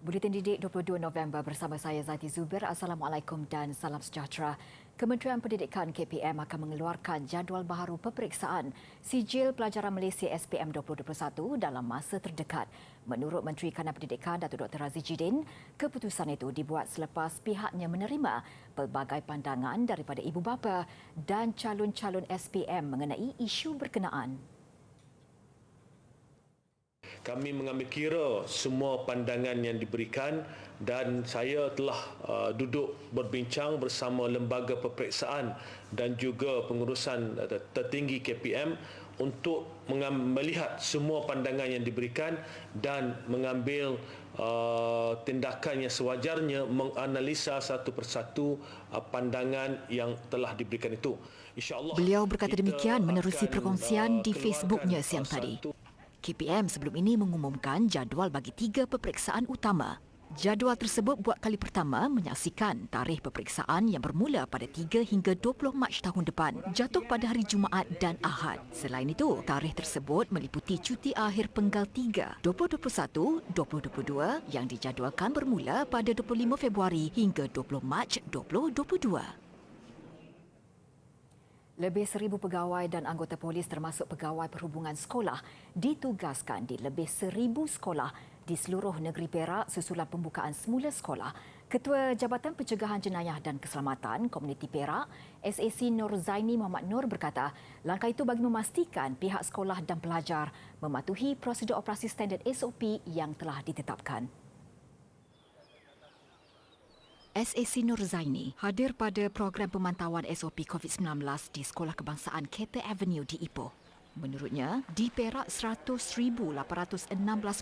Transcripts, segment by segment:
Buletin Didik 22 November bersama saya Zati Zubir. Assalamualaikum dan salam sejahtera. Kementerian Pendidikan KPM akan mengeluarkan jadual baharu peperiksaan sijil pelajaran Malaysia SPM 2021 dalam masa terdekat. Menurut Menteri Kanan Pendidikan Datuk Dr. Razi Jidin, keputusan itu dibuat selepas pihaknya menerima pelbagai pandangan daripada ibu bapa dan calon-calon SPM mengenai isu berkenaan. Kami mengambil kira semua pandangan yang diberikan dan saya telah duduk berbincang bersama lembaga peperiksaan dan juga pengurusan tertinggi KPM untuk melihat semua pandangan yang diberikan dan mengambil tindakan yang sewajarnya, menganalisa satu persatu pandangan yang telah diberikan itu. InsyaAllah. Beliau berkata demikian menerusi perkongsian di Facebooknya siang tadi. KPM sebelum ini mengumumkan jadual bagi 3 peperiksaan utama. Jadual tersebut buat kali pertama menyaksikan tarikh peperiksaan yang bermula pada 3 hingga 20 Mac tahun depan, jatuh pada hari Jumaat dan Ahad. Selain itu, tarikh tersebut meliputi cuti akhir Penggal 3 2021-2022 yang dijadualkan bermula pada 25 Februari hingga 20 Mac 2022. Lebih 1,000 pegawai dan anggota polis termasuk pegawai perhubungan sekolah ditugaskan di lebih 1,000 sekolah di seluruh negeri Perak susulan pembukaan semula sekolah. Ketua Jabatan Pencegahan Jenayah dan Keselamatan Komuniti Perak, SAC Nur Zaini Muhammad Nur berkata, langkah itu bagi memastikan pihak sekolah dan pelajar mematuhi prosedur operasi standard SOP yang telah ditetapkan. SAC Nur Zaini hadir pada program pemantauan SOP COVID-19 di Sekolah Kebangsaan Keppel Avenue di Ipoh. Menurutnya, di Perak 100,816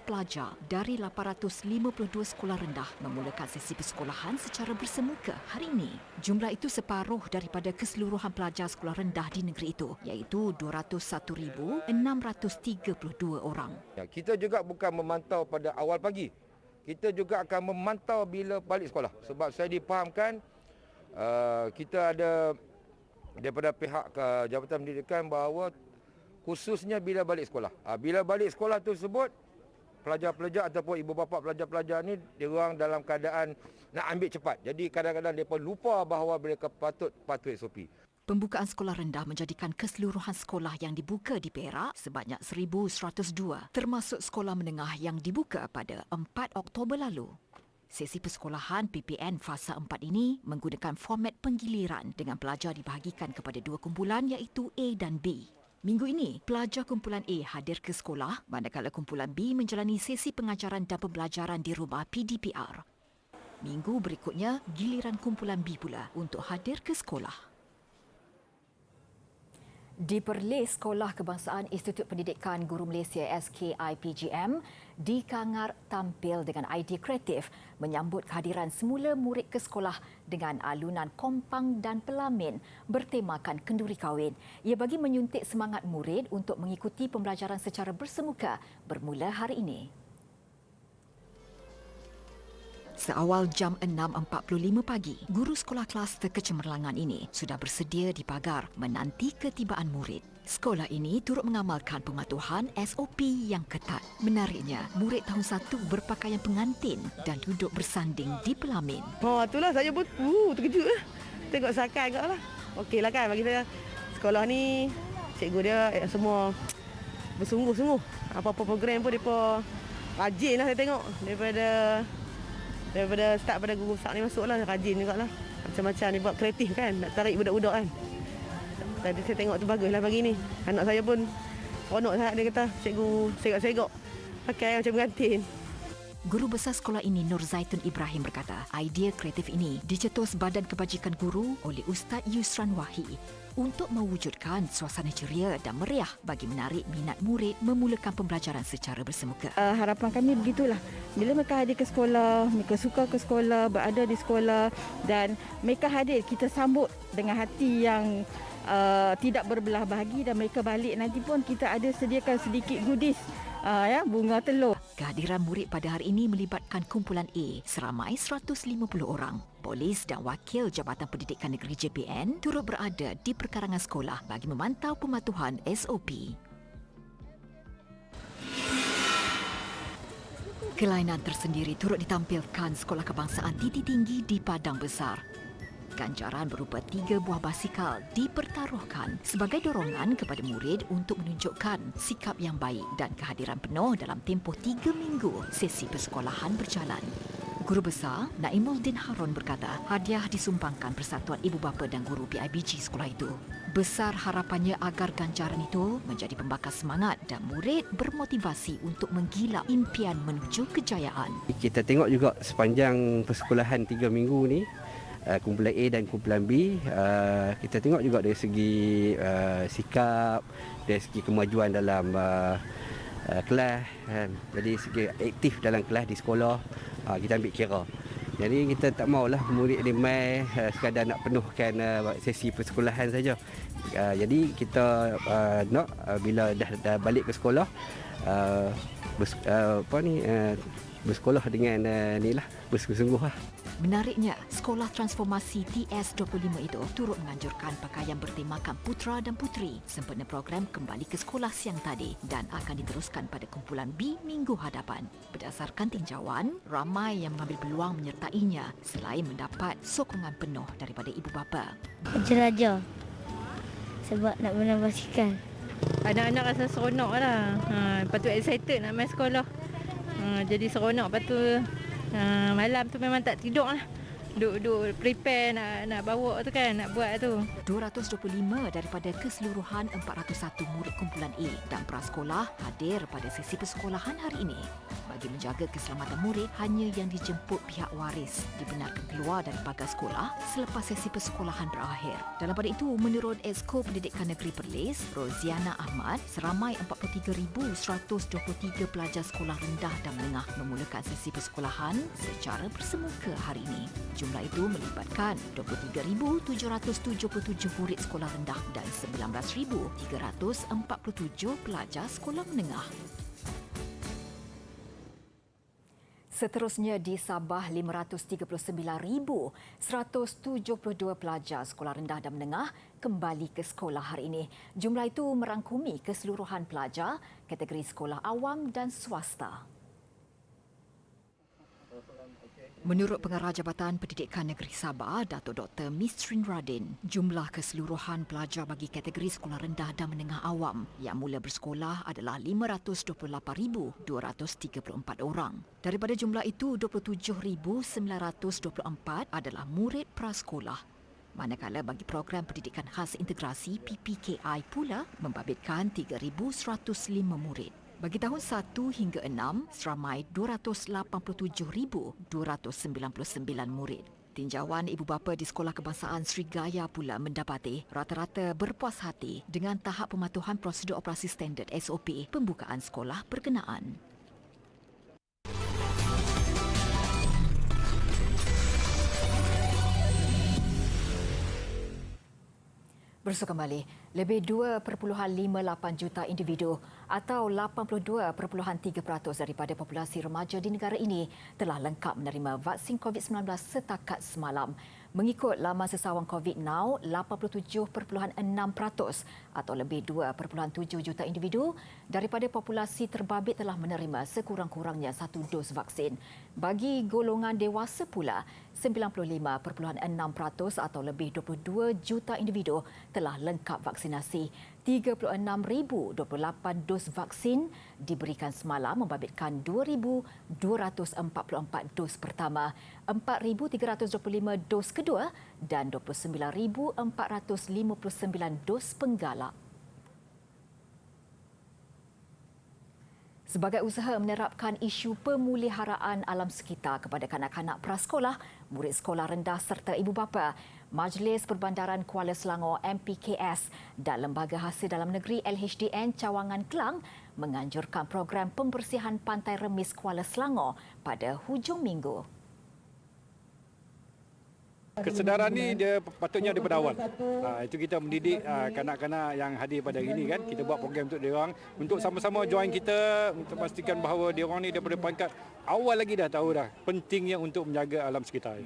pelajar dari 852 sekolah rendah memulakan sesi persekolahan secara bersemuka hari ini. Jumlah itu separuh daripada keseluruhan pelajar sekolah rendah di negeri itu, iaitu 201,632 orang. Kita juga bukan memantau pada awal pagi. Kita juga akan memantau bila balik sekolah. Sebab saya dipahamkan kita ada daripada pihak Jabatan Pendidikan bahawa khususnya bila balik sekolah. Bila balik sekolah tersebut, pelajar-pelajar ataupun ibu bapa pelajar-pelajar ni diorang dalam keadaan nak ambil cepat. Jadi kadang-kadang mereka lupa bahawa mereka patut SOP. Pembukaan sekolah rendah menjadikan keseluruhan sekolah yang dibuka di Perak sebanyak 1,102, termasuk sekolah menengah yang dibuka pada 4 Oktober lalu. Sesi persekolahan PPN Fasa 4 ini menggunakan format penggiliran dengan pelajar dibahagikan kepada 2 kumpulan iaitu A dan B. Minggu ini, pelajar kumpulan A hadir ke sekolah manakala kumpulan B menjalani sesi pengajaran dan pembelajaran di rumah PDPR. Minggu berikutnya, giliran kumpulan B pula untuk hadir ke sekolah. Di Perlis, Sekolah Kebangsaan Institut Pendidikan Guru Malaysia SKIPGM di Kangar tampil dengan idea kreatif menyambut kehadiran semula murid ke sekolah dengan alunan kompang dan pelamin bertemakan kenduri kahwin. Ia bagi menyuntik semangat murid untuk mengikuti pembelajaran secara bersemuka bermula hari ini. Seawal jam 6.45 pagi, guru sekolah kluster kecemerlangan ini sudah bersedia di pagar menanti ketibaan murid. Sekolah ini turut mengamalkan pematuhan SOP yang ketat. Menariknya, murid tahun 1 berpakaian pengantin dan duduk bersanding di pelamin. Itulah saya pun terkejut lah. Tengok sakai agak lah. Okeylah kan bagi saya. Sekolah ni, cikgu dia semua bersungguh-sungguh. Apa-apa program pun mereka rajin lah saya tengok. Daripada start pada guru besar ni masuk lah, rajin juga lah. Macam-macam ni buat kreatif kan, nak tarik budak-budak kan. Tadi saya tengok tu bagus lah pagi ni. Anak saya pun ronok sangat, dia kata cikgu segak-segak pakai macam pengantin. Guru besar sekolah ini Nur Zaitun Ibrahim berkata, idea kreatif ini dicetus Badan Kebajikan Guru oleh Ustaz Yusran Wahi untuk mewujudkan suasana ceria dan meriah bagi menarik minat murid memulakan pembelajaran secara bersemuka. Harapan kami begitulah. Bila mereka hadir ke sekolah, mereka suka ke sekolah, berada di sekolah dan mereka hadir, kita sambut dengan hati yang tidak berbelah bahagi dan mereka balik nanti pun kita ada sediakan sedikit goodies, bunga telur. Kehadiran murid pada hari ini melibatkan kumpulan A seramai 150 orang. Polis dan wakil Jabatan Pendidikan Negeri JPN turut berada di perkarangan sekolah bagi memantau pematuhan SOP. Kelainan tersendiri turut ditampilkan Sekolah Kebangsaan Titi Tinggi di Padang Besar. Ganjaran berupa 3 buah basikal dipertaruhkan sebagai dorongan kepada murid untuk menunjukkan sikap yang baik dan kehadiran penuh dalam tempoh 3 minggu sesi persekolahan berjalan. Guru Besar Naimuddin Harun berkata hadiah disumbangkan Persatuan Ibu Bapa dan Guru PIBG sekolah itu. Besar harapannya agar ganjaran itu menjadi pembakar semangat dan murid bermotivasi untuk menggilap impian menuju kejayaan. Kita tengok juga sepanjang persekolahan 3 minggu ni, kumpulan A dan kumpulan B, kita tengok juga dari segi sikap, dari segi kemajuan dalam kelas, jadi segi aktif dalam kelas di sekolah, kita ambil kira. Jadi kita tak maulah murid ni mai sekadar nak penuhkan sesi persekolahan saja. Jadi kita nak bila dah balik ke sekolah, bersekolah dengan bersungguh-sungguh lah. Menariknya, Sekolah Transformasi TS25 itu turut menganjurkan pakaian bertemakan putra dan puteri sempena program kembali ke sekolah siang tadi dan akan diteruskan pada kumpulan B minggu hadapan. Berdasarkan tinjauan, ramai yang mengambil peluang menyertainya selain mendapat sokongan penuh daripada ibu bapa. Jelajah sebab nak bermain basikal. Anak-anak rasa seronok lah. Lepas tu excited nak main sekolah. Jadi seronok. Lepas tu malam tu memang tak tidur lah. Duk prepare nak bawa tu kan, nak buat tu. 225 daripada keseluruhan 401 murid kumpulan A dan prasekolah hadir pada sesi persekolahan hari ini. Bagi menjaga keselamatan murid, hanya yang dijemput pihak waris dibenarkan keluar dari pagar sekolah selepas sesi persekolahan berakhir. Dalam pada itu, menurut Esko Pendidikan Negeri Perlis, Roziana Ahmad, seramai 43,123 pelajar sekolah rendah dan menengah memulakan sesi persekolahan secara bersemuka hari ini. Jumlah itu melibatkan 23,777 murid sekolah rendah dan 19,347 pelajar sekolah menengah. Seterusnya di Sabah, 539,172 pelajar sekolah rendah dan menengah kembali ke sekolah hari ini. Jumlah itu merangkumi keseluruhan pelajar kategori sekolah awam dan swasta. Menurut Pengarah Jabatan Pendidikan Negeri Sabah, Datuk Dr. Mistrin Radin, jumlah keseluruhan pelajar bagi kategori sekolah rendah dan menengah awam yang mula bersekolah adalah 524,234 orang. Daripada jumlah itu, 27,924 adalah murid prasekolah. Manakala bagi program pendidikan khas integrasi PPKI pula membabitkan 3,105 murid. Bagi tahun 1 hingga 6, seramai 287,299 murid. Tinjauan ibu bapa di Sekolah Kebangsaan Srigaya pula mendapati rata-rata berpuas hati dengan tahap pematuhan prosedur operasi standard SOP pembukaan sekolah berkenaan. Bersua kembali, lebih 2.58 juta individu atau 82.3% daripada populasi remaja di negara ini telah lengkap menerima vaksin COVID-19 setakat semalam. Mengikut laman Sesawang COVID Now, 87.6% atau lebih 2.7 juta individu daripada populasi terbabit telah menerima sekurang-kurangnya 1 dos vaksin. Bagi golongan dewasa pula, 95.6% atau lebih 22 juta individu telah lengkap vaksinasi. 36,028 dos vaksin diberikan semalam membabitkan 2,244 dos pertama, 4,325 dos kedua dan 29,459 dos penggalak. Sebagai usaha menerapkan isu pemuliharaan alam sekitar kepada kanak-kanak prasekolah, murid sekolah rendah serta ibu bapa, Majlis Perbandaran Kuala Selangor MPKS dan Lembaga Hasil Dalam Negeri LHDN Cawangan Kelang menganjurkan program pembersihan Pantai Remis Kuala Selangor pada hujung minggu. Kesedaran ni dia patutnya daripada awal. Itu kita mendidik kanak-kanak yang hadir pada hari ini kan. Kita buat program untuk diorang untuk sama-sama join kita untuk pastikan bahawa diorang ni daripada peringkat awal lagi dah tahu dah pentingnya untuk menjaga alam sekitar.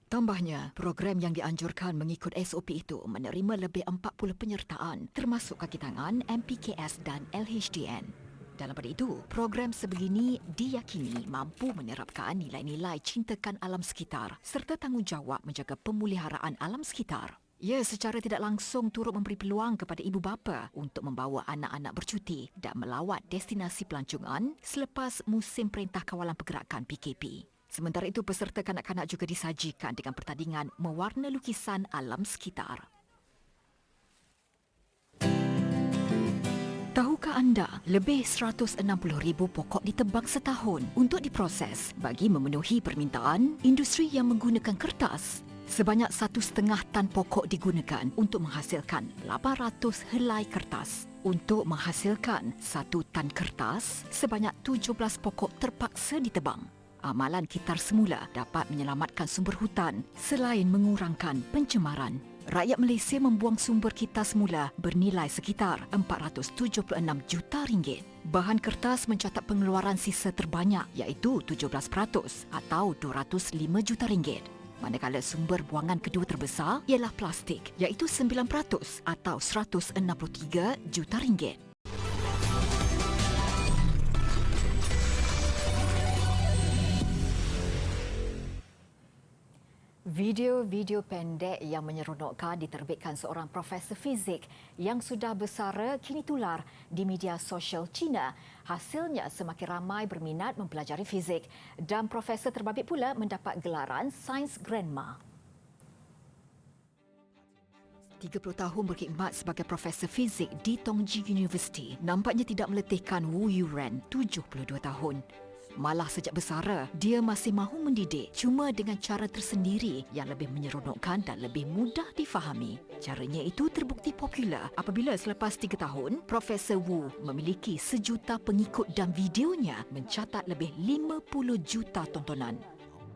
Tambahnya, program yang dianjurkan mengikut SOP itu menerima lebih 40 penyertaan termasuk kaki tangan MPKS dan LHDN. Dalam pada itu, program sebegini diyakini mampu menerapkan nilai-nilai cintakan alam sekitar serta tanggungjawab menjaga pemeliharaan alam sekitar. Ia secara tidak langsung turut memberi peluang kepada ibu bapa untuk membawa anak-anak bercuti dan melawat destinasi pelancongan selepas musim Perintah Kawalan Pergerakan PKP. Sementara itu, peserta kanak-kanak juga disajikan dengan pertandingan mewarna lukisan alam sekitar. Tahukah anda, lebih 160,000 pokok ditebang setahun untuk diproses bagi memenuhi permintaan industri yang menggunakan kertas? Sebanyak 1,5 tan pokok digunakan untuk menghasilkan 800 helai kertas. Untuk menghasilkan 1 tan kertas, sebanyak 17 pokok terpaksa ditebang. Amalan kitar semula dapat menyelamatkan sumber hutan selain mengurangkan pencemaran. Rakyat Malaysia membuang sumber kitar semula bernilai sekitar 476 juta ringgit. Bahan kertas mencatat pengeluaran sisa terbanyak iaitu 17% atau 205 juta ringgit. Manakala sumber buangan kedua terbesar ialah plastik iaitu 9% atau 163 juta ringgit. Video-video pendek yang menyeronokkan diterbitkan seorang profesor fizik yang sudah bersara kini tular di media sosial China. Hasilnya semakin ramai berminat mempelajari fizik dan profesor terbabit pula mendapat gelaran Science Grandma. 30 tahun berkhidmat sebagai profesor fizik di Tongji University nampaknya tidak meletihkan Wu Yuren, 72 tahun. Malah sejak bersara, dia masih mahu mendidik cuma dengan cara tersendiri yang lebih menyeronokkan dan lebih mudah difahami. Caranya itu terbukti popular apabila selepas 3 tahun, Profesor Wu memiliki 1 juta pengikut dan videonya mencatat lebih 50 juta tontonan.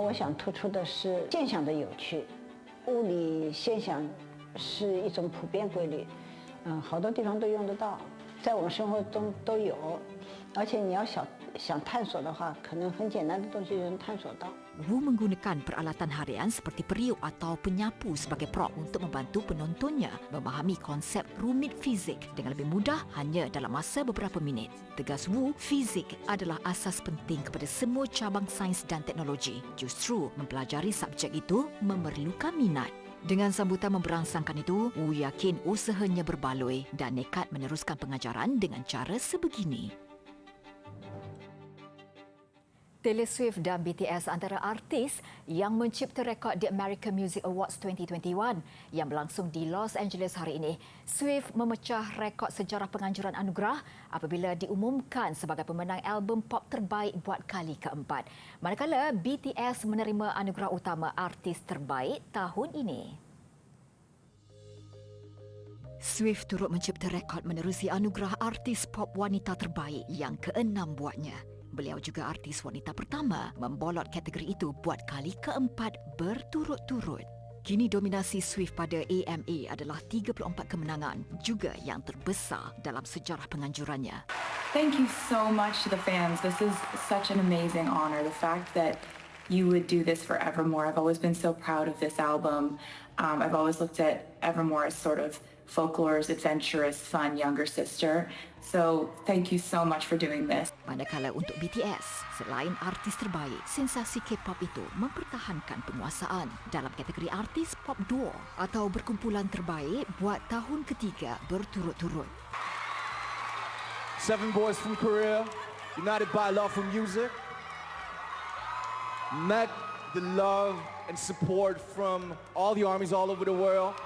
我想突出的是现象的有趣，物理现象是一种普遍规律，好多地方都用得到，在我们生活中都有，而且你要想探索的话，可能很简单的东西就能探索到。 Wu menggunakan peralatan harian seperti periuk atau penyapu sebagai prop untuk membantu penontonnya memahami konsep rumit fizik dengan lebih mudah hanya dalam masa beberapa minit. Tegas Wu, fizik adalah asas penting kepada semua cabang sains dan teknologi. Justru mempelajari subjek itu memerlukan minat. Dengan sambutan memberangsangkan itu, Wu yakin usahanya berbaloi dan nekat meneruskan pengajaran dengan cara sebegini. Taylor Swift dan BTS antara artis yang mencipta rekod di American Music Awards 2021 yang berlangsung di Los Angeles hari ini. Swift memecah rekod sejarah penganjuran anugerah apabila diumumkan sebagai pemenang album pop terbaik buat kali keempat. Manakala BTS menerima anugerah utama artis terbaik tahun ini. Swift turut mencipta rekod menerusi anugerah artis pop wanita terbaik yang ke-6 buatnya. Beliau juga artis wanita pertama membolot kategori itu buat kali keempat berturut-turut. Kini dominasi Swift pada AMA adalah 34 kemenangan, juga yang terbesar dalam sejarah penganjurannya. Thank you so much to the fans. This is such an amazing honor. The fact that you would do this for Evermore. I've always been so proud of this album. I've always looked at Evermore as sort of folklore's adventurous, fun younger sister. So thank you so much for doing this. Manakala untuk BTS, selain artis terbaik, sensasi K-pop itu mempertahankan penguasaan dalam kategori artis pop duo atau berkumpulan terbaik buat tahun ketiga berturut-turut. 7 boys from Korea, united by love for music. Met the love and support from all the armies all over the world.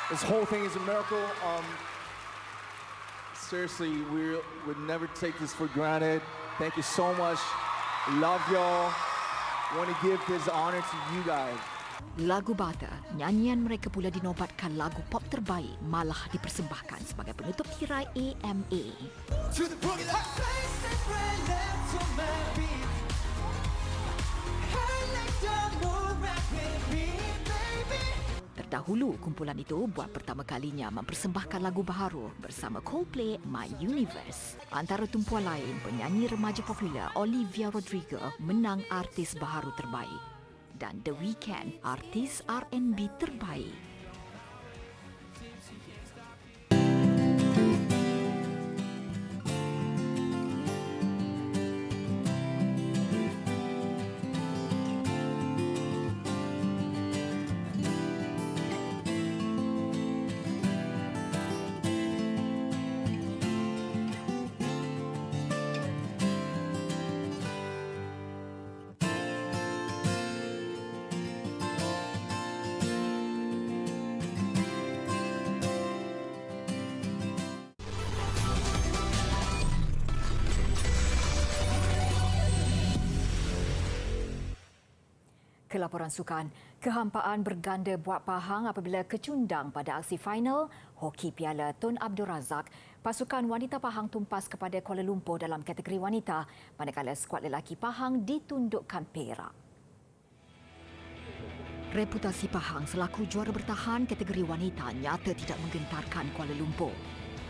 This whole thing is a miracle. Seriously, we would never take this for granted. Thank you so much. Love y'all. Want to give this honor to you guys. Lagu Bata, nyanyian mereka pula dinobatkan lagu pop terbaik, malah dipersembahkan sebagai penutup tirai AMA. Terdahulu, kumpulan itu buat pertama kalinya mempersembahkan lagu baharu bersama Coldplay, My Universe. Antara tumpuan lain, penyanyi remaja popular Olivia Rodrigo menang artis baharu terbaik. Dan The Weeknd, artis R&B terbaik. Ke laporan sukan, kehampaan berganda buat Pahang apabila kecundang pada aksi final Hoki Piala Tun Abdul Razak. Pasukan wanita Pahang tumpas kepada Kuala Lumpur dalam kategori wanita, manakala skuad lelaki Pahang ditundukkan Perak. Reputasi Pahang selaku juara bertahan kategori wanita nyata tidak menggentarkan Kuala Lumpur.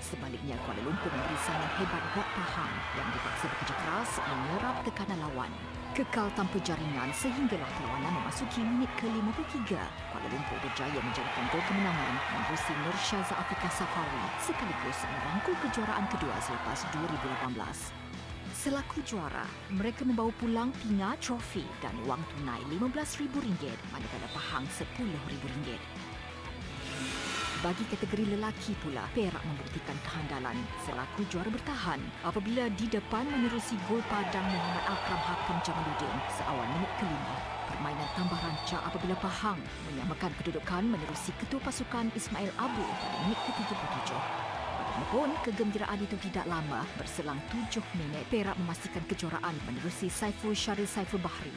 Sebaliknya, Kuala Lumpur memberi saingan hebat buat Pahang yang dipaksa bekerja keras menyerap tekanan lawan. Kekal tanpa jaringan sehinggalah perlawanan memasuki minit ke-53. Kuala Lumpur berjaya menjadikan gol kemenangan menerusi Nur Syaza Afika Safari sekaligus merangkul kejuaraan kedua selepas 2018. Selaku juara, mereka membawa pulang pingat, trofi dan wang tunai RM15,000 manakala Pahang RM10,000. Bagi kategori lelaki pula, Perak membuktikan kehandalan selaku juara bertahan apabila di depan menerusi gol padang Muhammad Akram Hakim Jamaluddin seawal minit ke-5. Permainan tambah rancak apabila Pahang menyamakan kedudukan menerusi ketua pasukan Ismail Abu pada minit ke-37. Walaupun kegembiraan itu tidak lama, berselang 7 minit, Perak memastikan kejuaraan menerusi Saiful Syaril Saiful Bahri.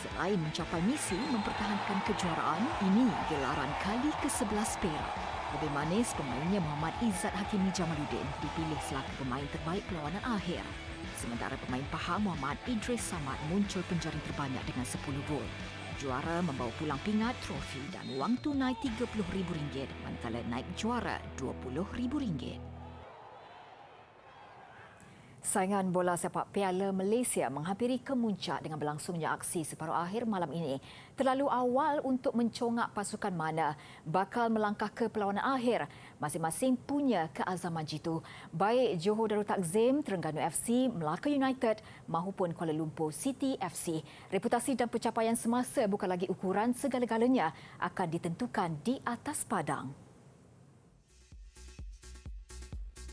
Selain mencapai misi mempertahankan kejuaraan, ini gelaran kali ke-11 Perak. Lebih manis, pemainnya Muhammad Izzat Hakimi Jamaluddin dipilih selaku pemain terbaik perlawanan akhir. Sementara pemain Pahang Muhammad Idris Samad muncul penjaring terbanyak dengan 10 gol. Juara membawa pulang pingat, trofi dan wang tunai RM30,000 manakala naik juara RM20,000. Saingan bola sepak Piala Malaysia menghampiri kemuncak dengan berlangsungnya aksi separuh akhir malam ini. Terlalu awal untuk mencongak pasukan mana bakal melangkah ke perlawanan akhir. Masing-masing punya keazaman jitu. Baik Johor Darul Takzim, Terengganu FC, Melaka United mahupun Kuala Lumpur City FC. Reputasi dan pencapaian semasa bukan lagi ukuran, segala-galanya akan ditentukan di atas padang.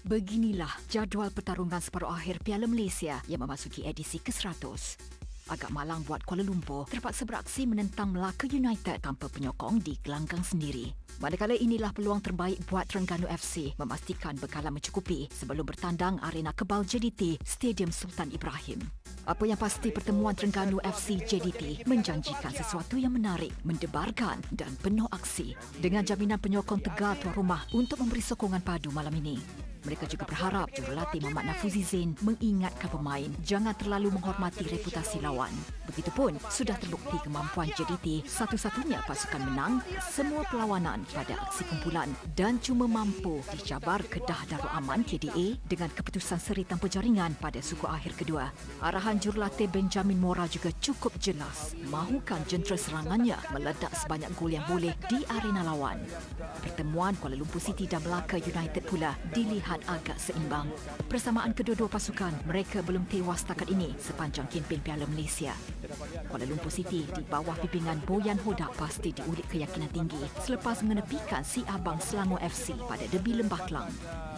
Beginilah jadual pertarungan separuh akhir Piala Malaysia yang memasuki edisi ke-100. Agak malang buat Kuala Lumpur terpaksa beraksi menentang Melaka United tanpa penyokong di gelanggang sendiri. Manakala inilah peluang terbaik buat Terengganu FC memastikan bekalan mencukupi sebelum bertandang arena kebal JDT Stadium Sultan Ibrahim. Apa yang pasti pertemuan Terengganu FC JDT menjanjikan sesuatu yang menarik, mendebarkan dan penuh aksi dengan jaminan penyokong tegar tuan rumah untuk memberi sokongan padu malam ini. Mereka juga berharap jurulatih Muhammad Nafuzi Zain mengingatkan pemain jangan terlalu menghormati reputasi lawan. Begitupun, sudah terbukti kemampuan JDT satu-satunya pasukan menang semua perlawanan pada aksi kumpulan dan cuma mampu dicabar Kedah Darul Aman KDA dengan keputusan seri tanpa jaringan pada suku akhir kedua. Arahan jurulatih Benjamin Mora juga cukup jelas, mahukan jentera serangannya meledak sebanyak gol yang boleh di arena lawan. Pertemuan Kuala Lumpur City dan Melaka United pula dilihat agak seimbang. Persamaan kedua-dua pasukan, mereka belum tewas setakat ini sepanjang kempen Piala Malaysia. Kuala Lumpur City di bawah bimbingan Boyan Hodak pasti diulik keyakinan tinggi selepas menepikan si Abang Selangor FC pada derby Lembah Kelang.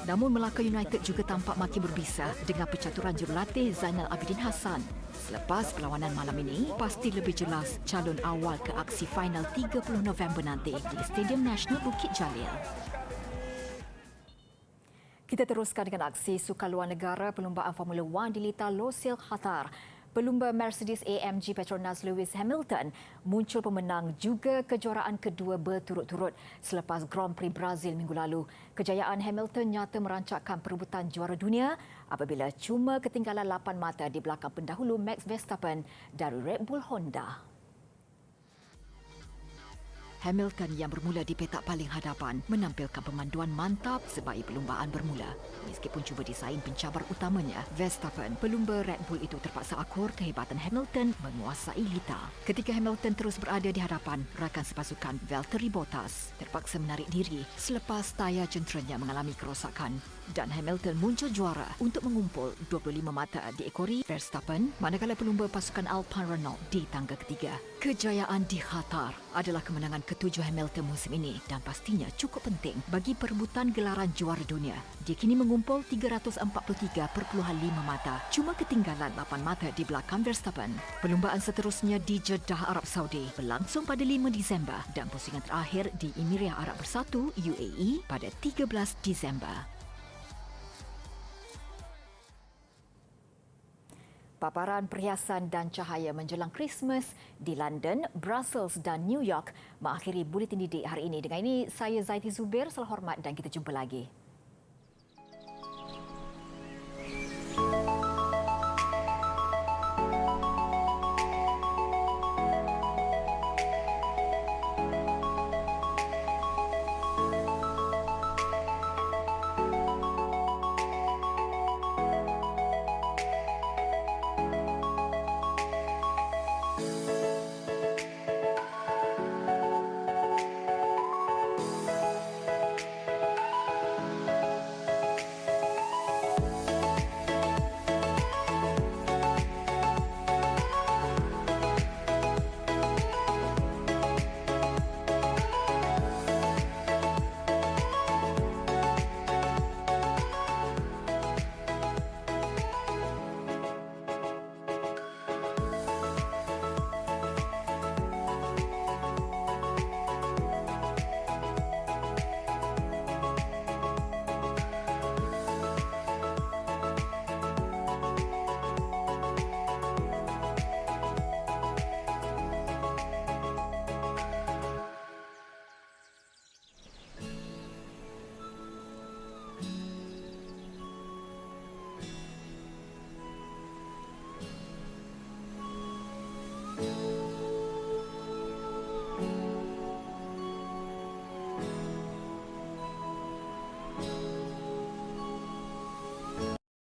Namun Melaka United juga tampak makin berbisa dengan pencaturan jurulatih Zainal Abidin Hassan. Selepas perlawanan malam ini, pasti lebih jelas calon awal ke aksi final 30 November nanti di Stadium Nasional Bukit Jalil. Kita teruskan dengan aksi sukan luar negara perlumbaan Formula 1 di Lita Losail, Qatar. Pelumba Mercedes-AMG Petronas Lewis Hamilton muncul pemenang juga kejuaraan kedua berturut-turut selepas Grand Prix Brazil minggu lalu. Kejayaan Hamilton nyata merancakkan perebutan juara dunia apabila cuma ketinggalan 8 mata di belakang pendahulu Max Verstappen dari Red Bull Honda. Hamilton yang bermula di petak paling hadapan menampilkan pemanduan mantap sebaik perlumbaan bermula. Meskipun cuba disaing pencabar utamanya, Verstappen, pelumba Red Bull itu terpaksa akur kehebatan Hamilton menguasai Lita. Ketika Hamilton terus berada di hadapan, rakan sepasukan Valtteri Bottas terpaksa menarik diri selepas tayar jenteranya mengalami kerosakan. Dan Hamilton muncul juara untuk mengumpul 25 mata diekori Verstappen, manakala pelumba pasukan Alpine Renault di tangga ketiga. Kejayaan di Qatar adalah kemenangan ke-7 Hamilton musim ini dan pastinya cukup penting bagi perebutan gelaran juara dunia. Dia kini mengumpul 343.5 mata, cuma ketinggalan 8 mata di belakang Verstappen. Perlumbaan seterusnya di Jeddah, Arab Saudi berlangsung pada 5 Disember dan pusingan terakhir di Emiria Arab Bersatu, UAE pada 13 Disember. paparan perhiasan dan cahaya menjelang Christmas di London, Brussels dan New York mengakhiri Buletin Didik hari ini. Dengan ini, saya Zaiti Zubir, salam hormat dan kita jumpa lagi.